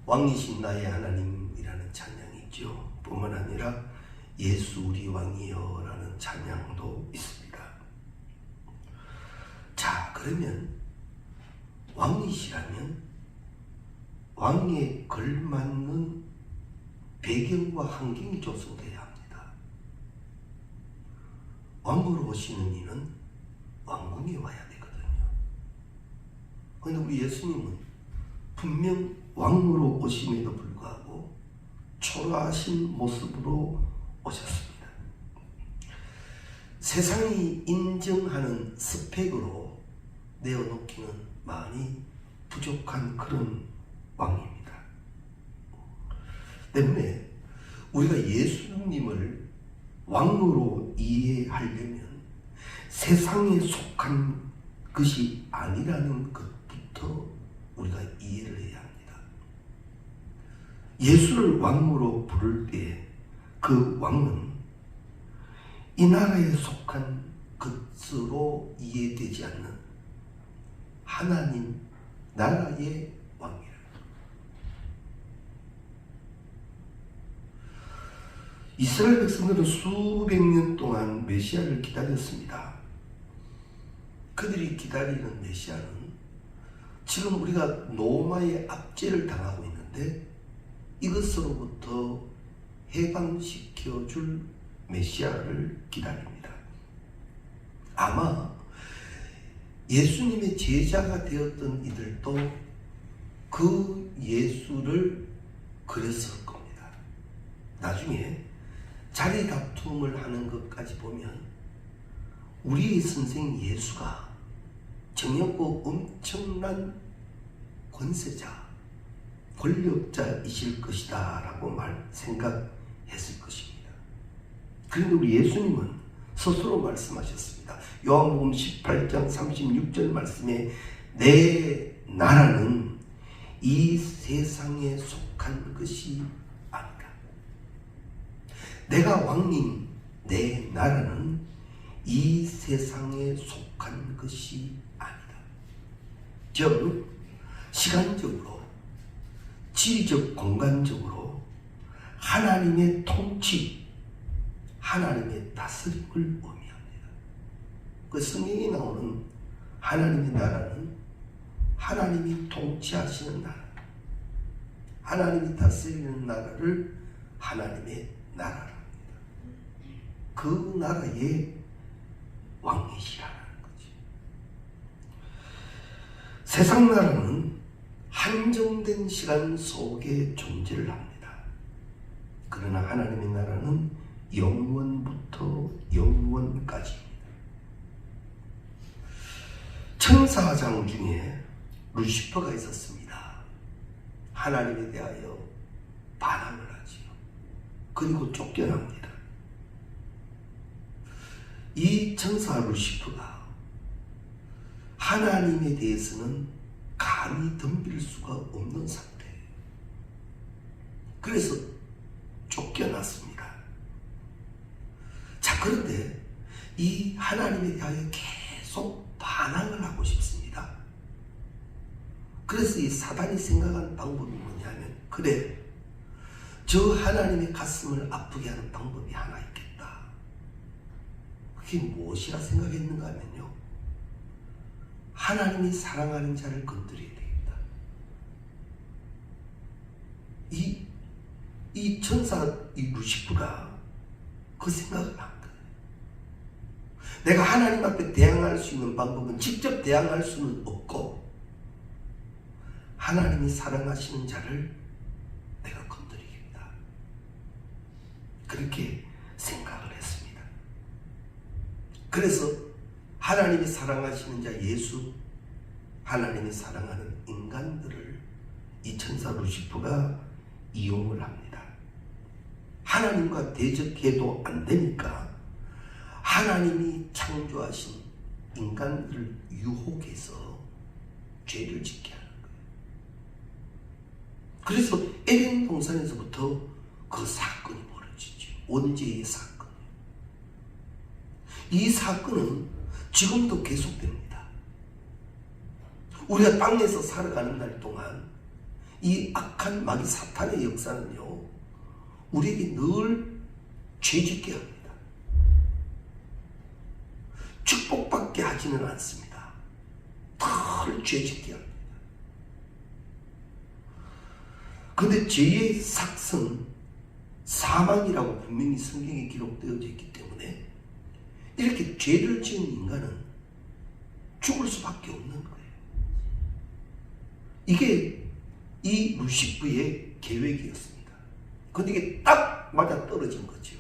왕이신 나의 하나님이라는 찬양이 있죠. 뿐만 아니라 예수 우리 왕이여 라는 찬양도 있습니다. 자, 그러면 왕이시라면 왕에 걸맞는 배경과 환경이 조성되어야 합니다. 왕으로 오시는 이는 왕궁에 와야 되거든요. 그런데 우리 예수님은 분명 왕으로 오심에도 불구하고 초라하신 모습으로 오셨습니다. 세상이 인정하는 스펙으로 내어놓기는 많이 부족한 그런 왕입니다. 때문에 우리가 예수님을 왕으로 이해하려면 세상에 속한 것이 아니라는 것부터 우리가 이해를 해야 합니다. 예수를 왕으로 부를 때 그 왕은 이 나라에 속한 것으로 이해되지 않는 하나님 나라의 왕이라. 이스라엘 백성들은 수백 년 동안 메시아를 기다렸습니다. 그들이 기다리는 메시아는 지금 우리가 로마의 압제를 당하고 있는데 이것으로부터 해방시켜줄 메시아를 기다립니다. 아마 예수님의 제자가 되었던 이들도 그 예수를 그렸을 겁니다. 나중에 자리 다툼을 하는 것까지 보면 우리의 선생 예수가 정욕고 엄청난 권세자, 권력자이실 것이다 라고 생각했을 것입니다. 그런데 우리 예수님은 스스로 말씀하셨습니다. 요한복음 18장 36절 말씀에 내 나라는 이 세상에 속한 것이 아니다. 내가 왕인 내 나라는 이 세상에 속한 것이 아니다. 즉 시간적으로 지리적 공간적으로 하나님의 통치, 하나님의 다스림을 의미합니다. 그 성경에 나오는 하나님의 나라는 하나님이 통치하시는 나라, 하나님이 다스리는 나라를 하나님의 나라랍니다. 그 나라의 왕이시라는 거지. 세상 나라는 한정된 시간 속에 존재를 합니다. 그러나 하나님의 나라는 영원부터 영원까지입니다. 천사장 중에 루시퍼가 있었습니다. 하나님에 대하여 반항을 하지요. 그리고 쫓겨납니다. 이 천사 루시퍼가 하나님에 대해서는 감히 덤빌 수가 없는 상태예요. 그래서 쫓겨났습니다. 자, 그런데 이 하나님에 대하여 계속 반항을 하고 싶습니다. 그래서 이 사단이 생각하는 방법이 뭐냐면, 그래, 저 하나님의 가슴을 아프게 하는 방법이 하나 있겠다. 그게 무엇이라 생각했는가 하면요, 하나님이 사랑하는 자를 건드려야 되겠다. 이 천사, 이 루시프가 그 생각을 한 거예요. 내가 하나님 앞에 대항할 수 있는 방법은 직접 대항할 수는 없고, 하나님이 사랑하시는 자를 내가 건드리겠다. 그렇게 생각을 했습니다. 그래서 하나님이 사랑하시는 자 예수, 하나님이 사랑하는 인간들을 이 천사 루시퍼가 이용을 합니다. 하나님과 대적해도 안 되니까 하나님이 창조하신 인간들을 유혹해서 죄를 짓게 하는 거예요. 그래서 에덴 동산에서부터 그 사건이 벌어지죠. 원죄의 사건. 이 사건은 지금도 계속됩니다. 우리가 땅에서 살아가는 날 동안 이 악한 마귀 사탄의 역사는요, 우리에게 늘 죄짓게 합니다. 축복받게 하지는 않습니다. 늘 죄짓게 합니다. 그런데 죄의 삭은 사망이라고 분명히 성경에 기록되어져 있기 때문에 이렇게 죄를 지은 인간은 죽을 수밖에 없는 거예요. 이게 이 루시프의 계획이었습니다. 그런데 이게 딱 맞아 떨어진 거죠.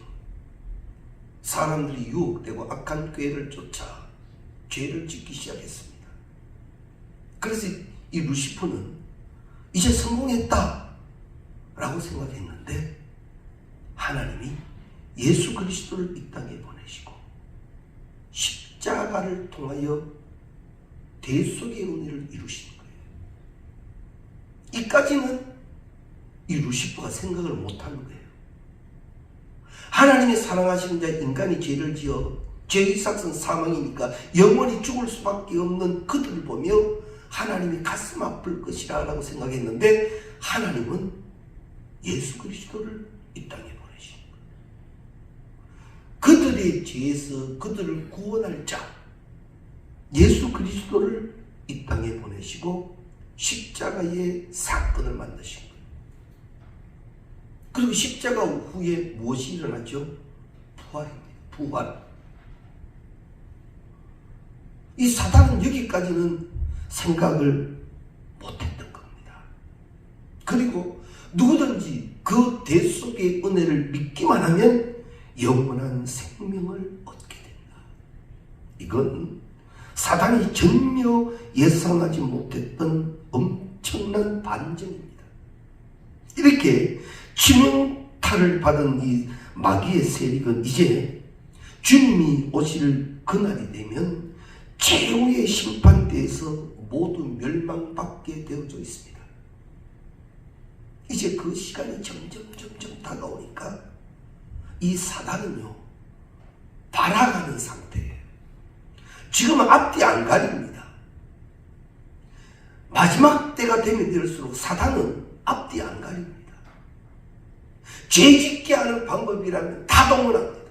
사람들이 유혹되고 악한 꾀를 쫓아 죄를 짓기 시작했습니다. 그래서 이 루시프는 이제 성공했다 라고 생각했는데 하나님이 예수 그리스도를 이 땅에 보내시고 십자가를 통하여 대속의 은혜를 이루신 거예요. 이까지는 이 루시퍼가 생각을 못하는 거예요. 하나님이 사랑하시는 자 인간이 죄를 지어 죄의 삭은 사망이니까 영원히 죽을 수밖에 없는 그들을 보며 하나님이 가슴 아플 것이라 라고 생각했는데 하나님은 예수 그리스도를 이 땅에 보내신 거예요. 그들의 죄에서 그들을 구원할 자 예수 그리스도를 이 땅에 보내시고 십자가의 사건을 만드신 거예요. 그리고 십자가 후에 무엇이 일어나죠? 부활입니다. 부활. 이 사단은 여기까지는 생각을 못했던 겁니다. 그리고 누구든지 그 대속의 은혜를 믿기만 하면 영원한 생명을 얻게 된다. 이건 사단이 전혀 예상하지 못했던 엄청난 반전입니다. 이렇게 치명타를 받은 이 마귀의 세력은 이제 주님이 오실 그날이 되면 최후의 심판대에서 모두 멸망받게 되어져 있습니다. 이제 그 시간이 점점 다가오니까 이 사단은요 발악하는 상태예요. 지금은 앞뒤 안 가립니다. 마지막 때가 되면 될수록 사단은 앞뒤 안 가립니다. 죄짓게 하는 방법이라면 다 동원합니다.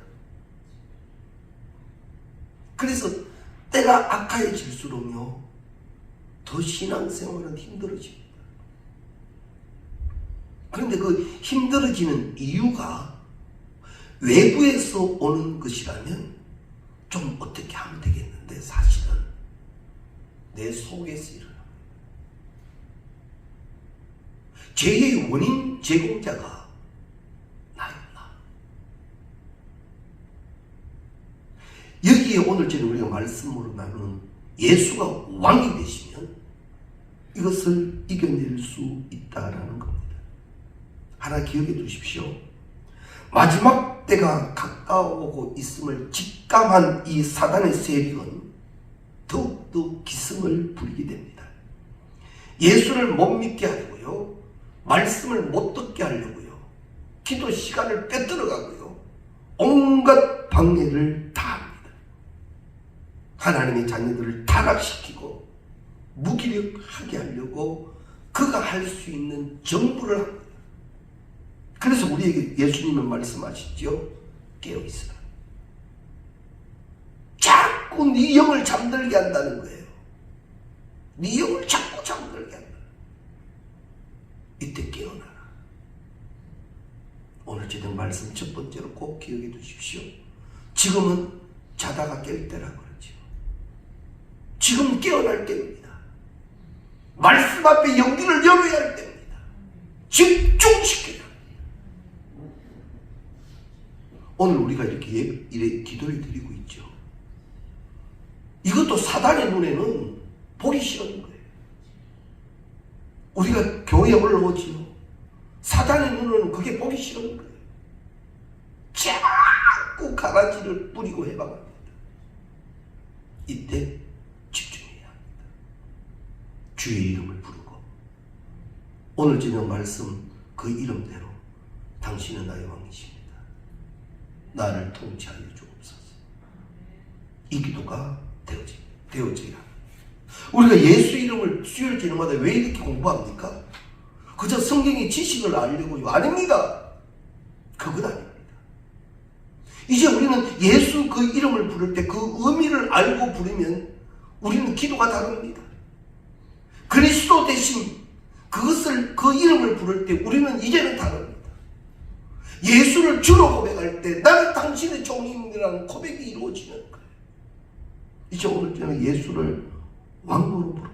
그래서 때가 악화해질수록요 더 신앙생활은 힘들어집니다. 그런데 그 힘들어지는 이유가 외부에서 오는 것이라면 좀 어떻게 하면 되겠는데 사실은 내 속에서 일어납니다. 죄의 원인 제공자가 나입니다. 여기에 오늘 저는 우리가 말씀으로 나누는 예수가 왕이 되시면 이것을 이겨낼 수 있다라는 겁니다. 하나 기억해 두십시오. 마지막 때가 가까워오고 있음을 직감한 이 사단의 세력은 더욱더 기승을 부리게 됩니다. 예수를 못 믿게 하려고요. 말씀을 못 듣게 하려고요. 기도 시간을 빼들어가고요. 온갖 방해를 다 합니다. 하나님의 자녀들을 타락시키고 무기력하게 하려고 그가 할 수 있는 전부를 합니다. 그래서 우리에게 예수님은 말씀하시죠. 깨어있으라. 자꾸 네 영을 잠들게 한다는 거예요. 네 영을 자꾸 잠들게 한다. 이때 깨어나라. 오늘 저녁 말씀 첫 번째로 꼭 기억해 두십시오. 지금은 자다가 깰 때라고 그러죠. 지금 깨어날 때입니다. 말씀 앞에 용기를 열어야 할 때입니다. 집중시켜야 합니다. 오늘 우리가 이렇게 기도를 드리고 있죠. 이것도 사단의 눈에는 보기 싫은 거예요. 우리가 교회에 올라오지요. 사단의 눈에는 그게 보기 싫은 거예요. 자꾸 가라지를 뿌리고 해방합니다. 이때 집중해야 합니다. 주의 이름을 부르고 오늘 저녁 말씀 그 이름대로 당신은 나의 왕이십니다. 나를 통치하여 주옵소서. 이 기도가 되어져야 합니다. 우리가 예수 이름을 수요일 저녁마다 왜 이렇게 공부합니까? 그저 성경의 지식을 알려고요. 아닙니다. 그건 아닙니다. 이제 우리는 예수 그 이름을 부를 때 그 의미를 알고 부르면 우리는 기도가 다릅니다. 그리스도 대신 그것을 그 이름을 부를 때 우리는 이제는 다릅니다. 예수를 주로 고백할 때 나는 당신의 종입니다라는 고백이 이루어지는 거예요. 이제 오늘 저는 예수를 왕으로 부릅니다.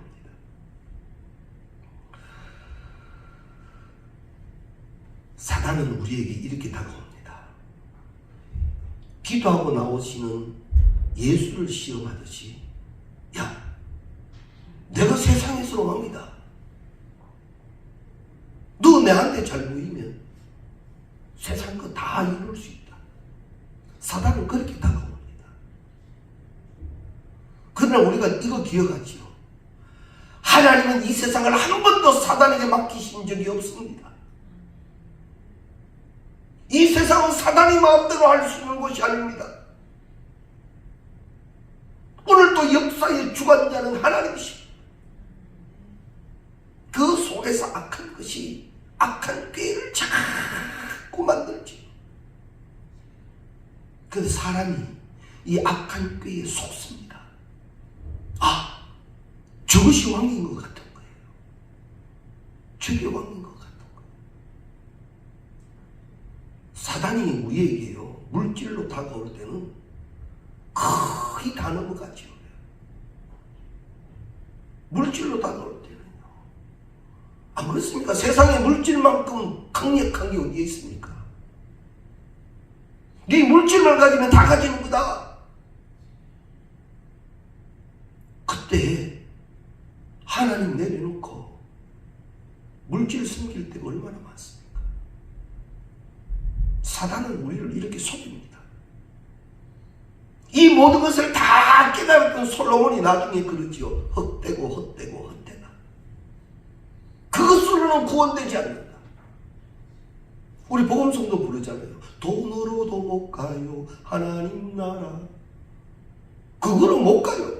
사단은 우리에게 이렇게 다가옵니다. 기도하고 나오시는 예수를 시험하듯이, 야, 내가 세상에서 왕이다. 너 내한테 잘 보이면 세상 거 다 이룰 수 있다. 사단은 그렇게 다가옵니다. 그러나 우리가 이거 기억하지요. 하나님은 이 세상을 한 번도 사단에게 맡기신 적이 없습니다. 이 세상은 사단이 마음대로 할 수 있는 것이 아닙니다. 오늘도 역사의 주관자는 하나님이십니다. 그 속에서 악한 것이 악한 꾀를 자꾸 만들지. 그래서 사람이 이 악한 꾀에 속습니다. 아, 저것이 왕인 것 같은 거예요. 저게 왕인 것 같은 거예요. 사단이 우리에게요, 물질로 다가올 때는 거의 다 넘어가죠. 물질로 다가올 때는요. 안 그렇습니까? 세상에 물질만큼 강력한 게 어디에 있습니까? 네 물질만 가지면 다 가지는 거다. 그때 하나님 내려놓고 물질 숨길 때가 얼마나 많습니까? 사단은 우리를 이렇게 속입니다. 이 모든 것을 다 깨달았던 솔로몬이 나중에 그러지요. 헛되고 헛되고 헛되다. 그것으로는 구원되지 않는다. 우리 복음성도 부르잖아요. 돈으로도 못 가요 하나님 나라. 그거는 못 가요.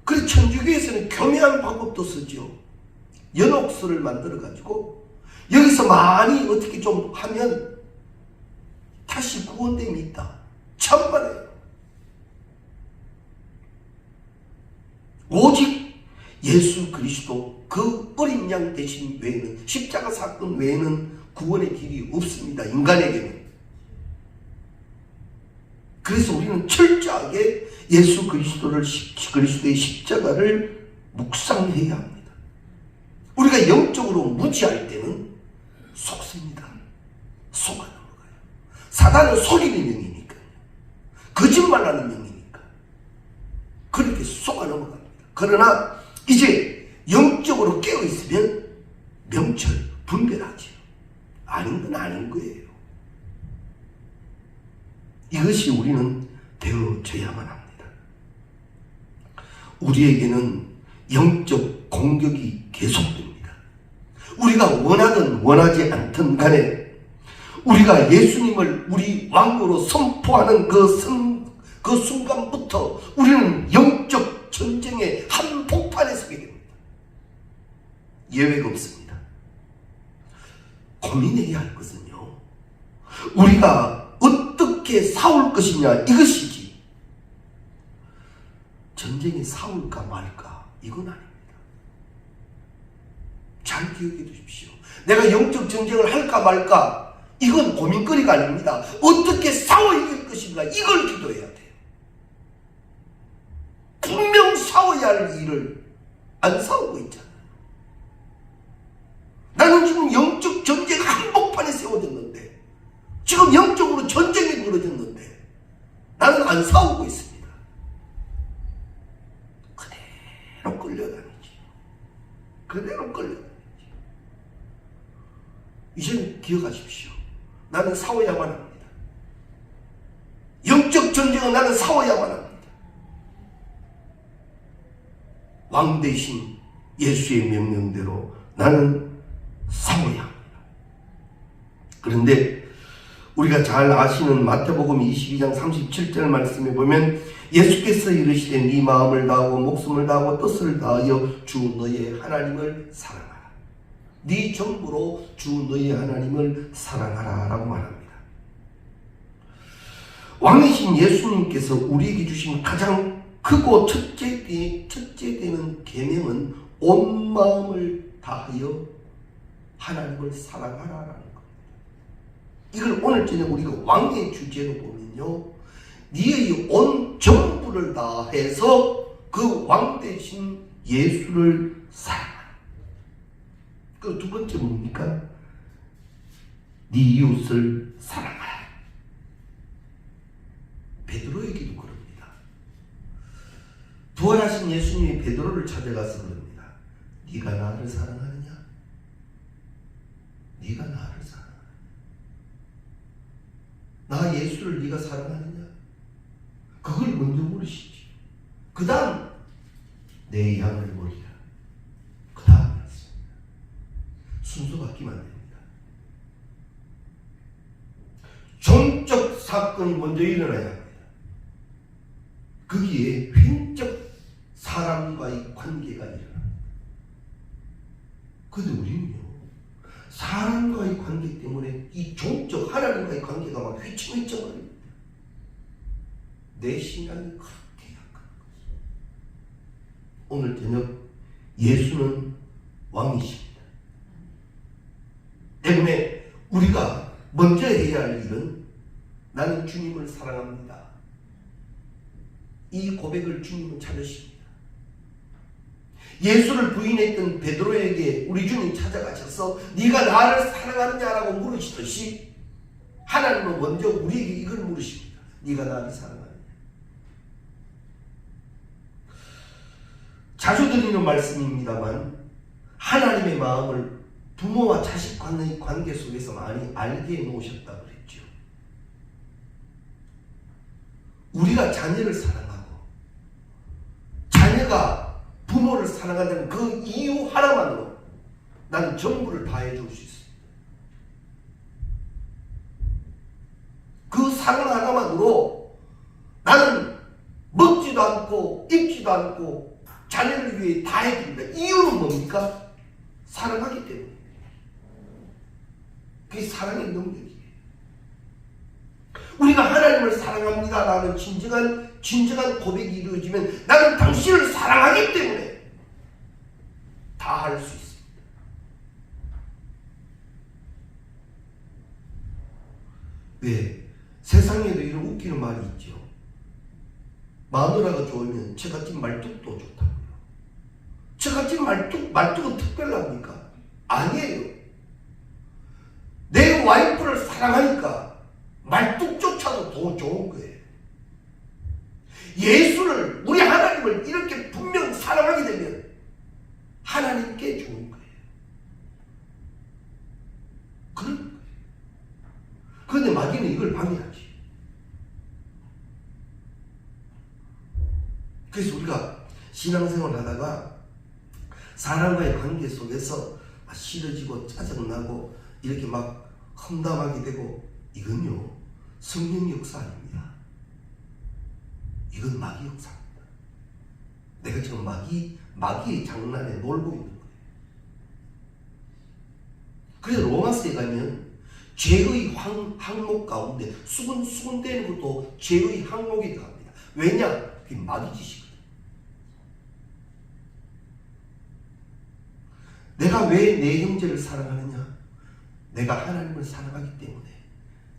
그래서 천주교에서는 교묘한 방법도 쓰죠. 연옥수를 만들어 가지고 여기서 많이 어떻게 좀 하면 다시 구원됨이 있다. 천만에요. 오직 예수 그리스도 그 어린 양 대신 외에는, 십자가 사건 외에는 구원의 길이 없습니다. 인간에게는. 그래서 우리는 철저하게 예수 그리스도의 십자가를 묵상해야 합니다. 우리가 영적으로 무지할 때는 속습니다. 속아 넘어가요. 사단은 속이는 영이니까요. 거짓말하는 영이니까 그렇게 속아 넘어갑니다. 그러나 이제 영적으로 깨어있으면 명철 분별하지요. 아닌 건 아닌 거예요. 이것이 우리는 되어져야만 합니다. 우리에게는 영적 공격이 계속됩니다. 우리가 원하든 원하지 않든 간에 우리가 예수님을 우리 왕으로 선포하는 그 순간부터 우리는 영적 전쟁의 한복판에 서게 됩니다. 예외가 없습니다. 고민해야 할 것은요, 우리가 어떻게 싸울 것이냐 이것이지, 전쟁에 싸울까 말까 이건 아닙니다. 잘 기억해 두십시오. 내가 영적 전쟁을 할까 말까 이건 고민거리가 아닙니다. 어떻게 싸워 이길 것인가 이걸 기도해야 돼요. 분명 싸워야 할 일을 안 싸우고 있잖아요. 나는 지금 영적 전쟁 한복판에 세워졌는데, 지금 영적으로 전쟁이 벌어졌는데 나는 안 싸우고 있습니다. 그대로 끌려다니지. 그대로 끌려다니지. 이제는 기억하십시오. 나는 싸워야만 합니다. 영적 전쟁은 나는 싸워야만 합니다. 왕 대신 예수의 명령대로 나는 싸워야 합니다. 그런데 우리가 잘 아시는 마태복음 22장 37절 말씀에 보면 예수께서 이르시되 네 마음을 다하고 목숨을 다하고 뜻을 다하여 주 너의 하나님을 사랑하라. 네 전부로 주 너희 하나님을 사랑하라 라고 말합니다. 왕이신 예수님께서 우리에게 주신 가장 크고 첫째 되는 계명은 온 마음을 다하여 하나님을 사랑하라라는 겁니다. 이걸 오늘 저녁 우리가 왕의 주제로 보면요, 네의 온 전부를 다해서 그 왕 대신 예수를 사랑하라. 그 두 번째 뭡니까? 네 이웃을 사랑하라. 베드로에게도 그럽니다. 부활하신 예수님이 베드로를 찾아가서 그럽니다. 네가 나를 사랑하느냐? 네가 나를 사랑하느냐? 나 예수를 네가 사랑하느냐? 그걸 먼저 물으시지. 그 다음 내 양을 먹이라. 그 다음 순서 바뀌면 안 됩니다. 종적 사건이 먼저 일어나야 합니다. 거기에 횡적 사람과의 관계가 일어납니다. 그런데 우리는요, 사람과의 관계 때문에 이 종적 하나님과의 관계가 막 휘청휘청거립니다. 내 신앙이 그렇게 약한 것이죠. 오늘 저녁 예수는 왕이십니다. 때문에 우리가 먼저 해야 할 일은 나는 주님을 사랑합니다. 이 고백을 주님은 찾으십니다. 예수를 부인했던 베드로에게 우리 주님 찾아가셔서 네가 나를 사랑하느냐라고 물으시듯이 하나님은 먼저 우리에게 이걸 물으십니다. 네가 나를 사랑하느냐. 자주 드리는 말씀입니다만 하나님의 마음을 부모와 자식 간의 관계 속에서 많이 알게 해놓으셨다고 그랬죠. 우리가 자녀를 사랑하고 자녀가 부모를 사랑한다는 그 이유 하나만으로 나는 전부를 다해 줄 수 있습니다. 그 사랑 하나만으로 나는 먹지도 않고 입지도 않고 자녀를 위해 다해 줍니다. 이유는 뭡니까? 사랑하기 때문에. 그게 사랑의 능력이에요. 우리가 하나님을 사랑합니다라는 진정한 고백이 이루어지면 나는 당신을 사랑하기 때문에 다 할 수 있습니다. 왜? 세상에도 이런 웃기는 말이 있죠. 마누라가 좋으면 처갓집 말뚝도 좋다고요. 처갓집 말뚝은 특별합니까? 아니에요. 내 와이프를 사랑하니까 말뚝조차도 더 좋은 거예요. 예수를, 우리 하나님을 이렇게 분명 사랑하게 되면 하나님께 좋은 거예요. 그런 거예요. 그런데 마귀는 이걸 방해하지. 그래서 우리가 신앙생활 하다가 사람과의 관계 속에서 싫어지고 짜증나고 이렇게 막 험담하게 되고, 이건요 성령의 역사 아닙니다. 이건 마귀 역사입니다. 내가 지금 마귀의 장난에 놀고 있는 거예요. 그래서 로마서에 가면 죄의 항목 가운데 수군되는 것도 죄의 항목에 들어갑니다. 왜냐? 그게 마귀 짓이거든. 내가 왜 내 형제를 사랑하느냐? 내가 하나님을 사랑하기 때문에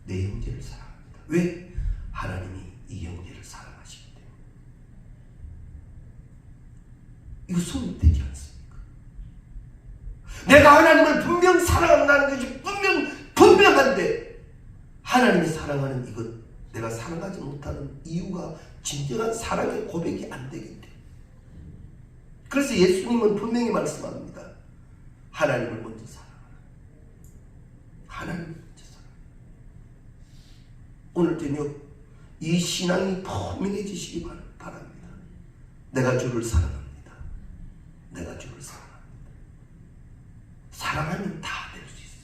내 형제를 사랑합니다. 왜? 하나님이 이 형제를 사랑하시기 때문에. 이거 성립되지 않습니까? 내가 하나님을 분명 사랑한다는 것이 분명한데 하나님이 사랑하는 이것, 내가 사랑하지 못하는 이유가 진정한 사랑의 고백이 안 되기 때문에. 그래서 예수님은 분명히 말씀합니다. 하나님을 먼저 사랑하라. 하나님을 먼저 사랑하라. 오늘 저녁 이 신앙이 분명해지시기 바랍니다. 내가 주를 사랑합니다. 내가 주를 사랑합니다. 사랑하면 다 될 수 있어요.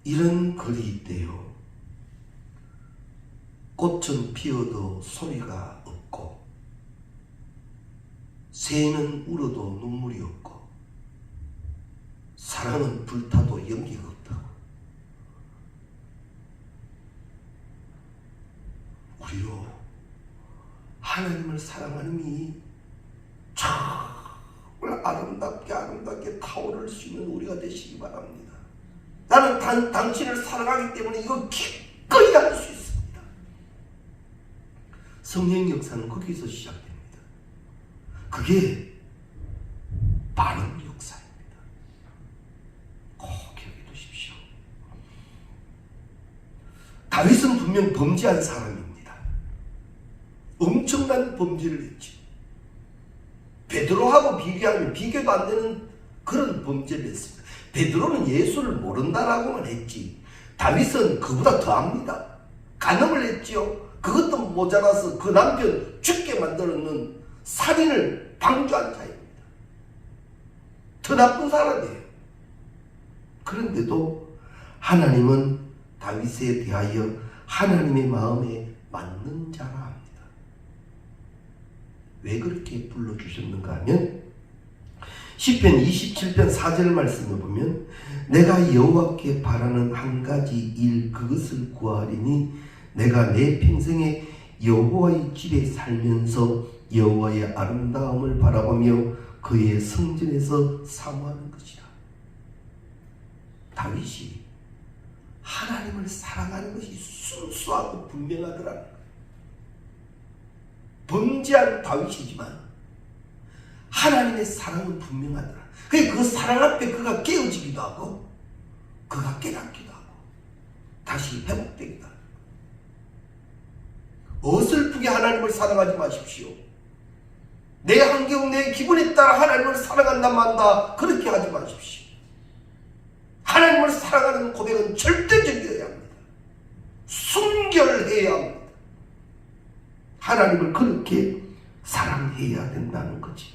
이런 글이 있대요. 꽃은 피어도 소리가 없고 새는 울어도 눈물이 없고 사랑은 불타도 연기가 없다고. 우리로 하나님을 사랑하는 정말 아름답게 타오를 수 있는 우리가 되시기 바랍니다. 나는 당신을 사랑하기 때문에 이거 기꺼이 할 수 있습니다. 성령 역사는 거기서 시작됩니다. 그게 바른 역사입니다. 꼭 기억해 두십시오. 다윗은 분명 범죄한 사람입니다. 엄청난 범죄를 했죠. 베드로하고 비교하면 비교도 안 되는 그런 범죄를 했습니다. 베드로는 예수를 모른다라고만 했지 다윗은 그보다 더합니다. 간음을 했지요. 그것도 모자라서 그 남편 죽게 만들었는 살인을 방조한 자입니다. 더 나쁜 사람이에요. 그런데도 하나님은 다윗에 대하여 하나님의 마음에 맞는 자라 합니다. 왜 그렇게 불러주셨는가 하면 시편 27편 4절 말씀을 보면 내가 여호와께 바라는 한 가지 일 그것을 구하리니 내가 내 평생에 여호와의 집에 살면서 여호와의 아름다움을 바라보며 그의 성전에서 사모하는 것이라. 다윗이 하나님을 사랑하는 것이 순수하고 분명하더라는 거예요. 범죄한 다윗이지만 하나님의 사랑은 분명하더라. 그 사랑 앞에 그가 깨어지기도 하고 그가 깨닫기도 하고 다시 회복되기도 하고. 어설프게 하나님을 사랑하지 마십시오. 내 환경, 내 기분에 따라 하나님을 사랑한다 만다 그렇게 하지 마십시오. 하나님을 사랑하는 고백은 절대적이어야 합니다. 순결해야 합니다. 하나님을 그렇게 사랑해야 된다는 거지.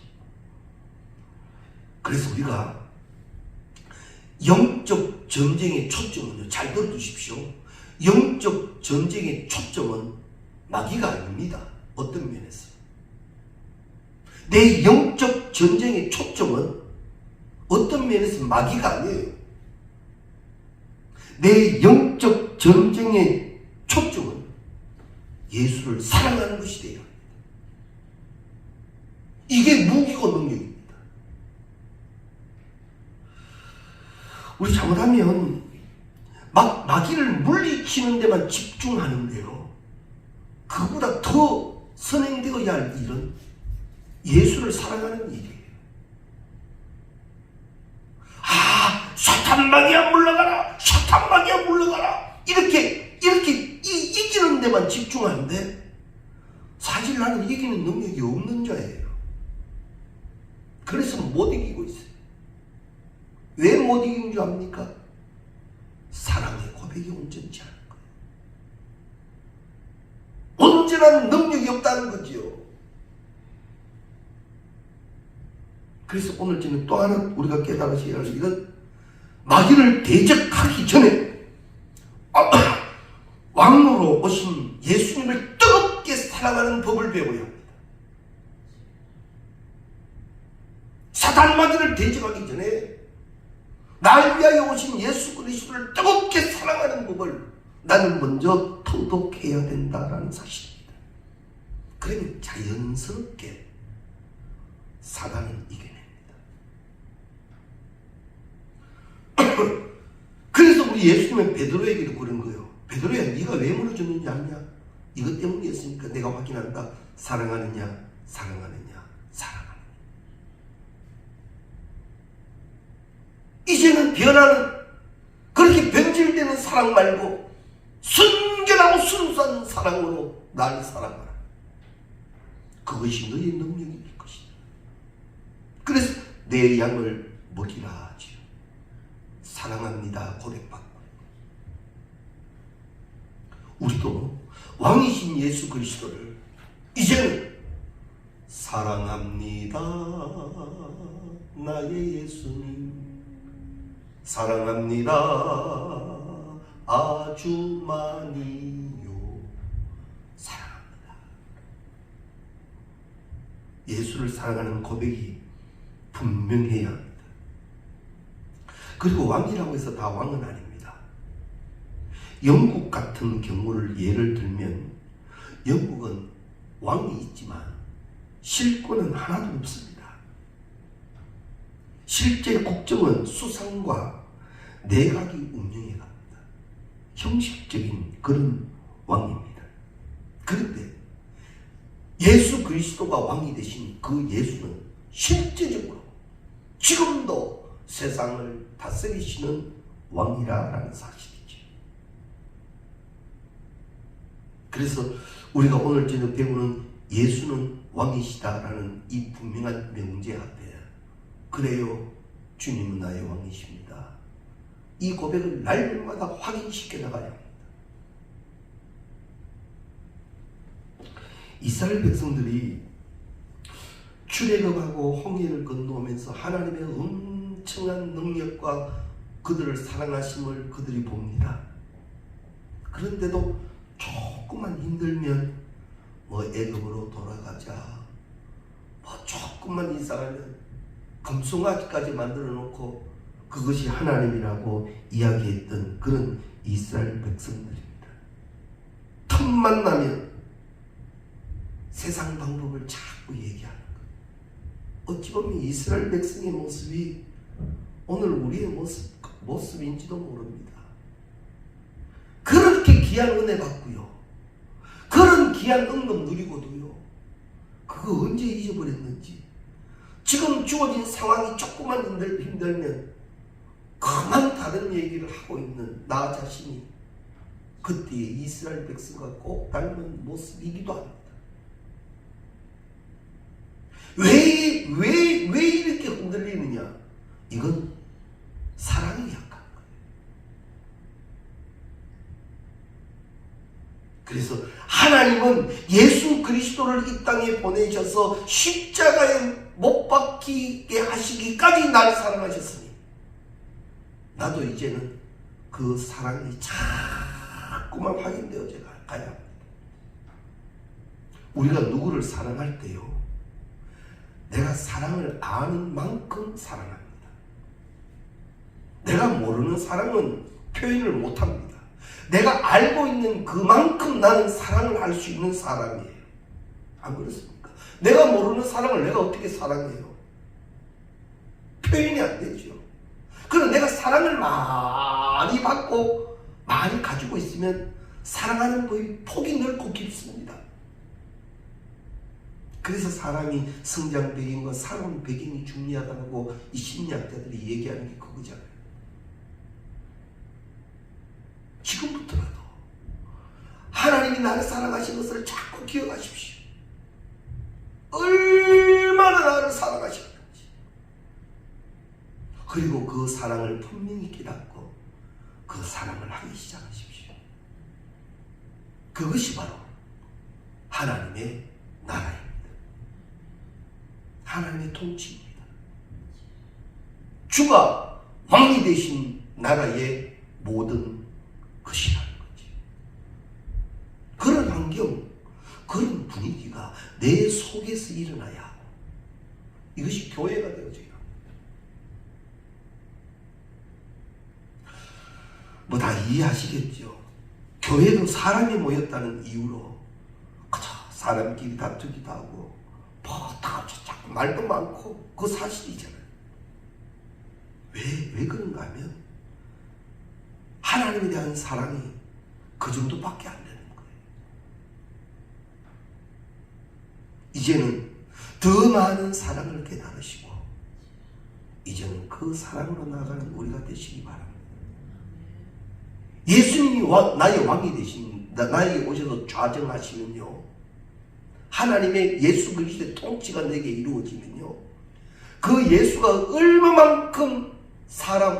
그래서 우리가 영적 전쟁의 초점은요, 잘 들어두십시오. 영적 전쟁의 초점은 마귀가 아닙니다. 어떤 면에서 내 영적 전쟁의 초점은 어떤 면에서 마귀가 아니에요. 내 영적 전쟁의 초점은 예수를 사랑하는 것이 돼야 합니다. 이게 무기고 능력입니다. 우리 잘못하면 마귀를 물리치는 데만 집중하는데요, 그보다 더 선행되어야 할 일은 예수를 사랑하는 일이에요. 사탄 마귀야 물러가라, 사탄 마귀야 물러가라, 이렇게 이기는 데만 집중하는데 사실 나는 이기는 능력이 없는 자예요. 그래서 못 이기고 있어요. 왜 못 이기는 줄 압니까? 사랑의 고백이 온전치 않은 거예요. 온전한 능력이 없다는 거지요. 그래서 오늘 저는 또 하나 우리가 깨달으셔야 할 이건 마귀를 대적하기 전에 왕으로 오신 예수님을 뜨겁게 사랑하는 법을 배워야 합니다. 사단 마귀를 대적하기 전에 날 위하여 오신 예수 그리스도를 뜨겁게 사랑하는 법을 나는 먼저 터득해야 된다라는 사실입니다. 그러면 자연스럽게 사단은 이겨냅니다. 그래서 우리 예수님은 베드로에게도 그런 거예요. 베드로야, 네가 왜 무너졌는지 아냐? 이것 때문이었으니까 내가 확인한다. 사랑하느냐, 사랑하느냐, 사랑하느냐. 이제는 변하는, 그렇게 변질되는 사랑 말고 순결하고 순수한 사랑으로 나를 사랑하라. 그것이 너의 능력이 될 것이다. 그래서 내 양을 먹이라 하지요. 사랑합니다 고백받고. 우리도 왕이신 예수 그리스도를 이제는 사랑합니다 나의 예수님, 사랑합니다 아주 많이요, 사랑합니다. 예수를 사랑하는 고백이 분명해야 합니다. 그리고 왕이라고 해서 다 왕은 아닙니다. 영국 같은 경우를 예를 들면 영국은 왕이 있지만 실권은 하나도 없습니다. 실제 국정은 수상과 내각이 운영해 갑니다. 형식적인 그런 왕입니다. 그런데 예수 그리스도가 왕이 되신 그 예수는 실제적으로 지금도 세상을 다스리시는 왕이라는 사실이죠. 그래서 우리가 오늘 저녁 배우는 예수는 왕이시다라는 이 분명한 명제 앞에 그래요, 주님은 나의 왕이십니다, 이 고백을 날마다 확인시켜 나가야 합니다. 이스라엘 백성들이 출애굽하고 홍해를 건너오면서 하나님의 엄청난 능력과 그들을 사랑하심을 그들이 봅니다. 그런데도 조금만 힘들면 애굽으로 돌아가자, 조금만 이상하면 금송아지까지 만들어 놓고 그것이 하나님이라고 이야기했던 그런 이스라엘 백성들입니다. 틈만 나면 세상 방법을 자꾸 얘기하는 것. 어찌 보면 이스라엘 백성의 모습이 오늘 우리의 모습인지도 모릅니다. 그렇게 귀한 은혜 받고요, 그런 귀한 응급 누리고도요, 그거 언제 잊어버렸는지, 지금 주어진 상황이 조금만 힘들면 그만 다른 얘기를 하고 있는 나 자신이 그때의 이스라엘 백성과 꼭 닮은 모습이기도 합니다. 왜 이렇게 흔들리느냐? 이건 사랑이 약한 거예요. 그래서 하나님은 예수 그리스도를 이 땅에 보내셔서 십자가에 못 박히게 하시기까지 나를 사랑하셨으니 나도 이제는 그 사랑이 자꾸만 확인되어져 가야 합니다. 우리가 누구를 사랑할 때요, 내가 사랑을 아는 만큼 사랑합니다. 내가 모르는 사랑은 표현을 못합니다. 내가 알고 있는 그만큼 나는 사랑을 할 수 있는 사람이에요. 안 그렇습니까? 내가 모르는 사랑을 내가 어떻게 사랑해요? 표현이 안 되죠. 그럼 내가 사랑을 많이 받고 많이 가지고 있으면 사랑하는 법이 폭이 넓고 깊습니다. 그래서 사람이 성장 배경과 사람 배경이 중요하다고 이 심리학자들이 얘기하는 게 그거잖아요. 지금부터라도 하나님이 나를 사랑하신 것을 자꾸 기억하십시오. 얼마나 나를 사랑하셨는지. 그리고 그 사랑을 분명히 깨닫고 그 사랑을 하기 시작하십시오. 그것이 바로 하나님의 나라입니다. 하나님의 통치입니다. 주가 왕이 되신 나라의 모든 것이라는 거지. 그런 환경, 그런 분위기가 내 속에서 일어나야 하고, 이것이 교회가 되어져야 합니다. 다 이해하시겠죠? 교회도 사람이 모였다는 이유로 그저 사람끼리 다투기도 하고 다 자꾸 말도 많고, 그거 사실이잖아요. 왜 그런가 하면 하나님에 대한 사랑이 그 정도밖에 안 되는 거예요. 이제는 더 많은 사랑을 깨달으시고 이제는 그 사랑으로 나아가는 우리가 되시기 바랍니다. 예수님이 나의 왕이 되신, 나에게 오셔서 좌정하시면요, 하나님의 예수 그리스도의 통치가 내게 이루어지면요, 그 예수가 얼마만큼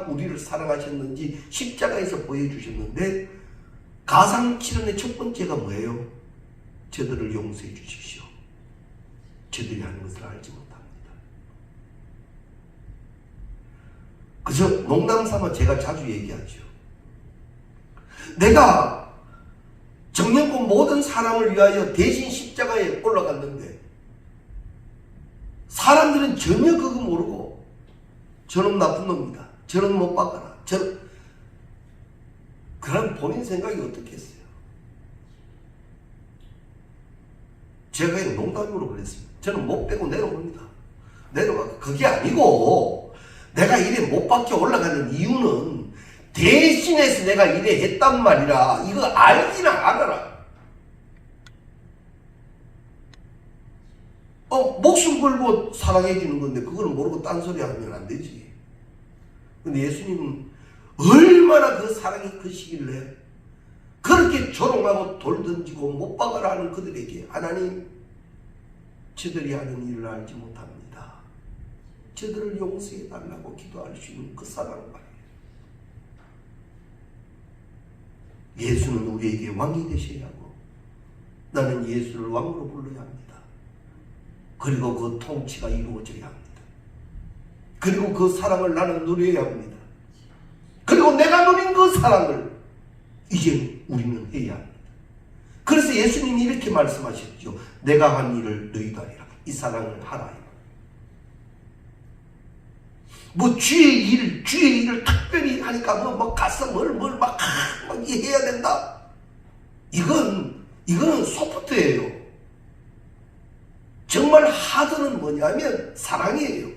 우리를 사랑하셨는지 십자가에서 보여주셨는데, 가상칠언의 첫 번째가 뭐예요? 저들을 용서해 주십시오. 저들이 하는 것을 알지 못합니다. 그저 농담삼아 제가 자주 얘기하죠. 내가 정령권 모든 사람을 위하여 대신 십자가에 올라갔는데 사람들은 전혀 그거 모르고 저놈 나쁜 놈이다. 저놈 못 박아라. 그럼 본인 생각이 어떻겠어요? 제가 이거 농담으로 그랬습니다. 저는 못 빼고 내려옵니다. 그게 아니고 내가 이래 못 박혀 올라가는 이유는 대신해서 내가 이래 했단 말이라. 이거 알기나 알아라. 목숨 걸고 사랑해 주는 건데 그거는 모르고 딴소리 하면 안 되지. 근데 예수님은 얼마나 그 사랑이 크시길래 그렇게 조롱하고 돌 던지고 못 박아라 하는 그들에게 하나님, 저들이 하는 일을 알지 못합니다. 저들을 용서해 달라고 기도할 수 있는 그 사랑 말이에요. 예수는 우리에게 왕이 되셔야 하고 나는 예수를 왕으로 불러야 합니다. 그리고 그 통치가 이루어져야 합니다. 그리고 그 사랑을 나는 누려야 합니다. 그리고 내가 누린 그 사랑을 이제 우리는 해야 합니다. 그래서 예수님이 이렇게 말씀하셨죠. 내가 한 일을 너희도 하리라. 이 사랑을 하라. 주의 일을 특별히 하니까 가서 막 해야 된다. 이건 소프트예요. 정말 하드는 뭐냐면 사랑이에요.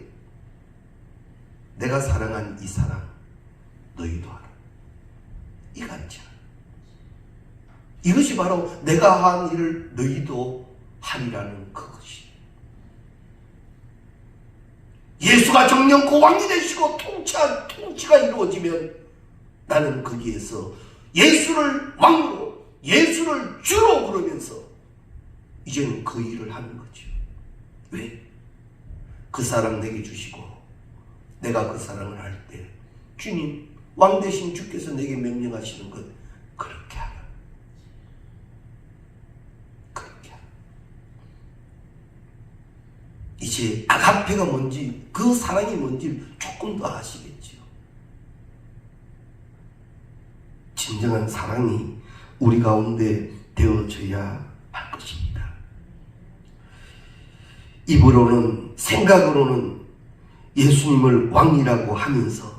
내가 사랑한 이 사랑 너희도 하라. 이 가르쳐. 이것이 바로 내가 한 일을 너희도 하리라는 그것이. 예수가 정령코 왕이 되시고 통치가 이루어지면 나는 거기에서 예수를 왕으로, 예수를 주로 그러면서 이제는 그 일을 하는 거죠. 왜? 그 사랑 내게 주시고 내가 그 사랑을 할 때 주님, 왕 대신 주께서 내게 명령하시는 것 그렇게 하라. 그렇게 하라. 이제 아가페가 뭔지, 그 사랑이 뭔지 조금 더 아시겠죠. 진정한 사랑이 우리 가운데 되어져야 할 것입니다. 입으로는, 생각으로는 예수님을 왕이라고 하면서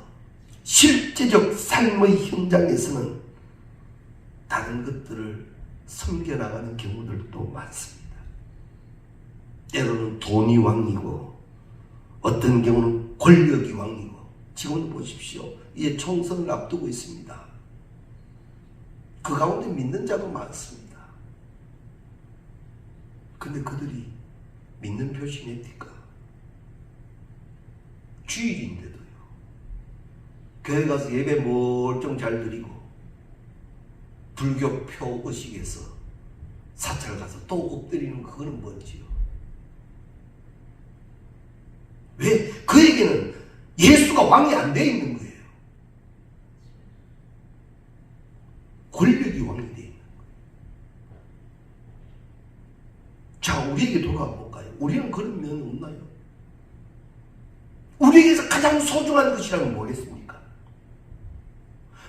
실제적 삶의 현장에서는 다른 것들을 섬겨나가는 경우들도 많습니다. 때로는 돈이 왕이고 어떤 경우는 권력이 왕이고. 지금도 보십시오. 이제 총선을 앞두고 있습니다. 그 가운데 믿는 자도 많습니다. 근데 그들이 믿는 표시냅니까? 주일인데도요. 교회 가서 예배 멀쩡 잘 드리고 불교표 의식에서 사찰 가서 또 엎드리는 그거는 뭔지요? 왜? 그에게는 예수가 왕이 안 돼 있는 거예요. 권력이 왕이 돼 있는 거예요. 자, 우리에게 돌아와 볼까요? 우리는 그런 면이 없나요? 우리에게서 가장 소중한 것이라면 뭐겠습니까?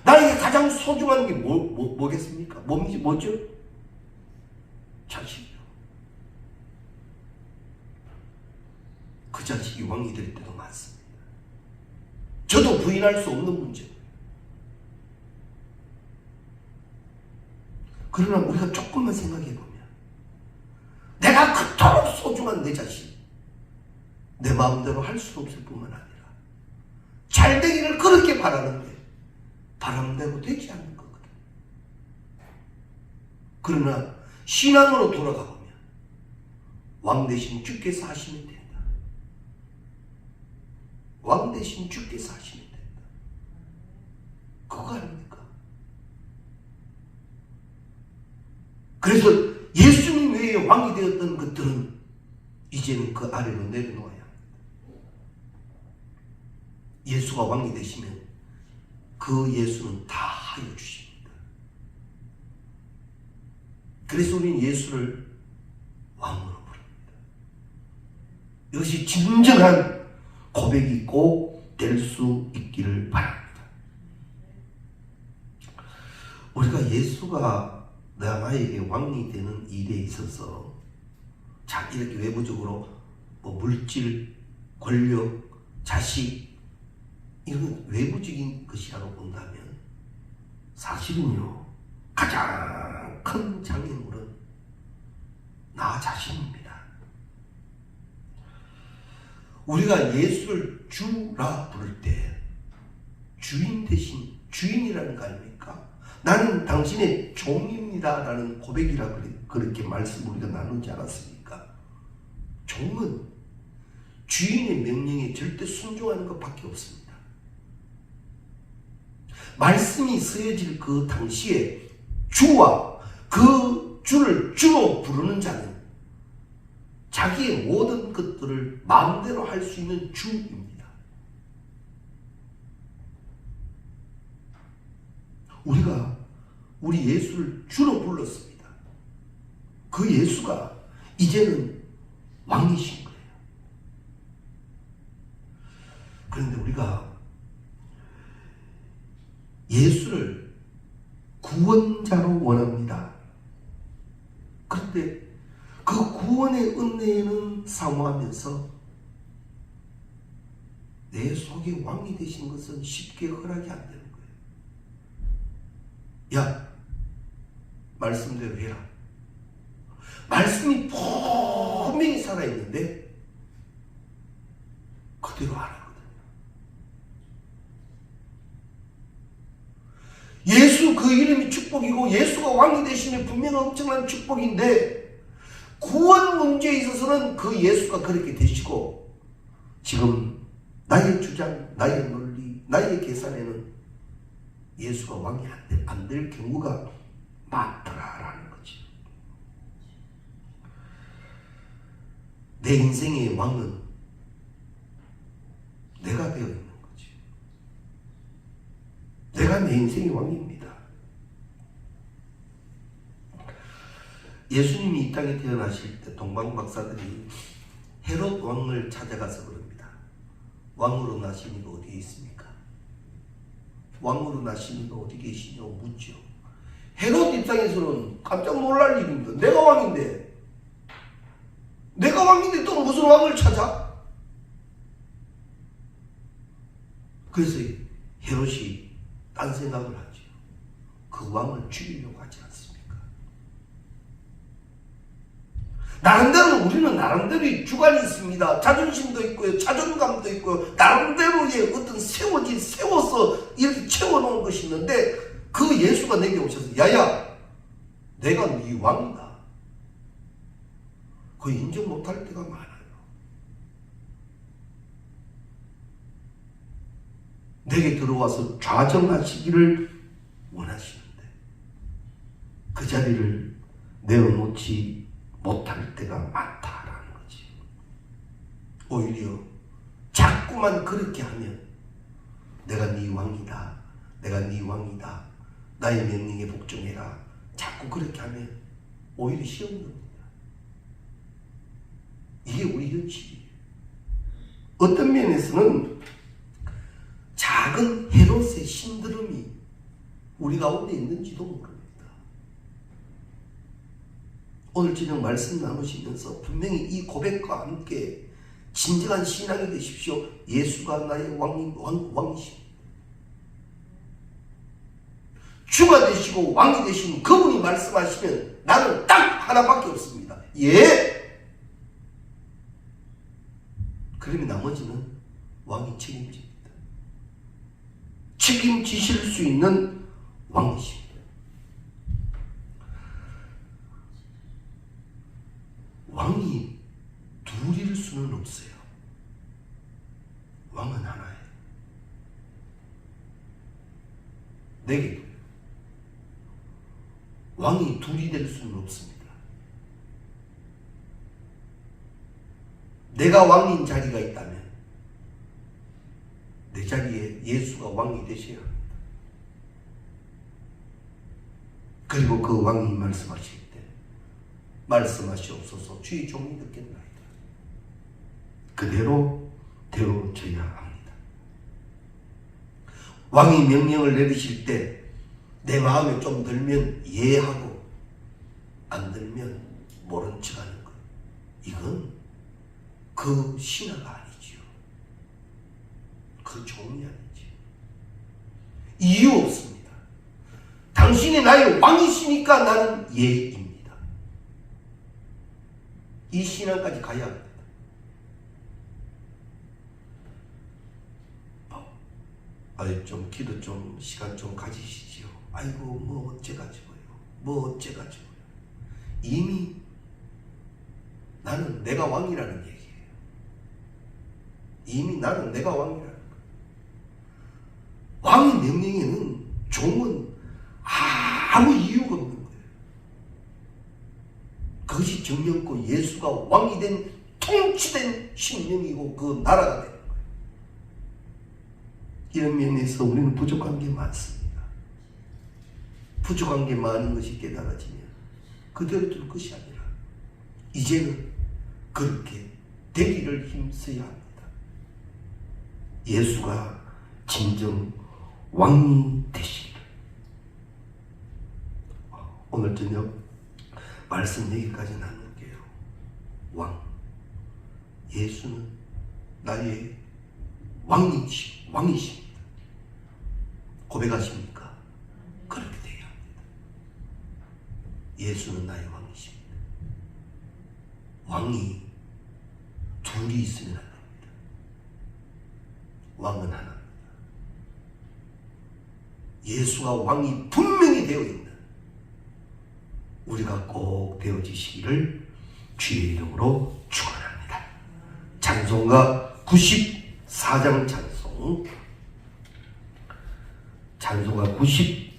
나에게 가장 소중한 게 뭐겠습니까? 뭐죠? 자식이요. 그 자식이 왕이 될 때도 많습니다. 저도 부인할 수 없는 문제예요. 그러나 우리가 조금만 생각해보면 내가 그토록 소중한 내 자식, 내 마음대로 할 수 없을 뿐만 아니라 잘 되기를 그렇게 바라는데 바람대로 되지 않는 거거든. 그러나 신앙으로 돌아가 보면 왕 대신 주께서 하시면 된다. 왕 대신 주께서 하시면 된다. 그거 아닙니까? 그래서 예수님 외에 왕이 되었던 것들은 이제는 그 아래로 내려놓아야 합니다. 예수가 왕이 되시면 그 예수는 다 하여 주십니다. 그래서 우리는 예수를 왕으로 부릅니다. 이것이 진정한 고백이 꼭 될 수 있기를 바랍니다. 우리가 예수가 나에게 왕이 되는 일에 있어서 자, 이렇게 외부적으로 뭐 물질, 권력, 자식 이런 외부적인 것이라고 본다면 사실은요 가장 큰 장애물은 나 자신입니다. 우리가 예수를 주라 부를 때 주인 대신 주인이라는 거 아닙니까? 나는 당신의 종입니다 라는 고백이라 그렇게 말씀 우리가 나누지 않았습니까? 종은 주인의 명령에 절대 순종하는 것밖에 없습니다. 말씀이 쓰여질 그 당시에 주와 그 주를 주로 부르는 자는 자기의 모든 것들을 마음대로 할 수 있는 주입니다. 우리가 우리 예수를 주로 불렀습니다. 그 예수가 이제는 왕이신 거예요. 그런데 우리가 예수를 구원자로 원합니다. 그런데 그 구원의 은혜에는 사모하면서 내 속에 왕이 되신 것은 쉽게 허락이 안 되는 거예요. 야, 말씀대로 해라. 말씀이 분명히 살아있는데 그대로 안 하거든요. 예수 그 이름이 축복이고 예수가 왕이 되시면 분명히 엄청난 축복인데 구원 문제에 있어서는 그 예수가 그렇게 되시고 지금 나의 주장, 나의 논리, 나의 계산에는 예수가 왕이 안 될 경우가 많더라라는 거지. 내 인생의 왕은 내가 되어 있는 거지. 내가 내 인생의 왕입니다. 예수님이 이 땅에 태어나실 때 동방 박사들이 헤롯 왕을 찾아가서 그럽니다. 왕으로 나신 이가 어디에 있습니까? 왕으로 나신 이가 어디 계시냐고 묻죠. 헤롯 입장에서는 깜짝 놀랄 일입니다. 내가 왕인데 또 무슨 왕을 찾아? 그래서 헤롯이 딴 생각을 하죠. 그 왕을 죽이려고 하지 않습니까? 나름대로 우리는 나름대로 주관이 있습니다. 자존심도 있고요. 자존감도 있고요. 나름대로의 어떤 세워서 이렇게 채워놓은 것이 있는데 그 예수가 내게 오셔서 야야 내가 네 왕이다. 그 인정 못할 때가 많아요. 내게 들어와서 좌정하시기를 원하시는데 그 자리를 내어놓지 못할 때가 많다라는 거지. 오히려 자꾸만 그렇게 하면 내가 네 왕이다. 내가 네 왕이다. 나의 명령에 복종해라. 자꾸 그렇게 하면 오히려 시험 겁니다. 이게 우리 현실이에요. 어떤 면에서는 작은 헤롯의 신드롬이 우리 가운데 있는지도 모릅니다. 오늘 저녁 말씀 나누시면서 분명히 이 고백과 함께 진정한 신앙이 되십시오. 예수가 나의 왕이십니다. 주가 되시고 왕이 되신 그분이 말씀하시면 나는 딱 하나밖에 없습니다. 예! 그러면 나머지는 왕이 책임집니다. 책임지실 수 있는 왕이십니다. 왕이 둘일 수는 없어요. 왕은 하나예요. 내게 왕이 둘이 될 수는 없습니다. 내가 왕인 자리가 있다면 내 자리에 예수가 왕이 되셔야 합니다. 그리고 그 왕이 말씀하실 때 말씀하시옵소서 주의 종이 듣겠나이다. 그대로 되어져야 합니다. 왕이 명령을 내리실 때 내 마음에 좀 들면 이해하고 안 들면 모른 척하는 것. 이건 그 신하가 아니지요. 그 종이 아니지요. 이유 없습니다. 당신이 나의 왕이시니까 나는 예입니다. 이 신앙까지 가야 합니다. 좀 기도 좀 시간 좀 가지시지요. 아이고 뭐 어째가지고요. 뭐 어째가지고요. 이미 나는 내가 왕이라는 얘기예요. 이미 나는 내가 왕이라는 거예요. 왕의 명령에는 종은 아무 이유가 없는 거예요. 그것이 정령권 예수가 왕이 된 통치된 신명이고 그 나라가 되는 거예요. 이런 면에서 우리는 부족한 게 많습니다. 부족한 게 많은 것이 깨달아지면 그대로 둘 것이 아니라 이제는 그렇게 되기를 힘써야 합니다. 예수가 진정 왕이 되시기를. 오늘 저녁 말씀 여기까지 나눌게요. 왕. 예수는 나의 왕이십니다. 고백하십니까? 그렇게 되어야 합니다. 예수는 나의 왕이십니다. 왕이 둘이 있으면 안 됩니다. 왕은 하나입니다. 예수가 왕이 분명히 되어 있는 우리가 꼭 되어지시기를 주의 이름으로 축원합니다. 찬송가 94장 찬송가 90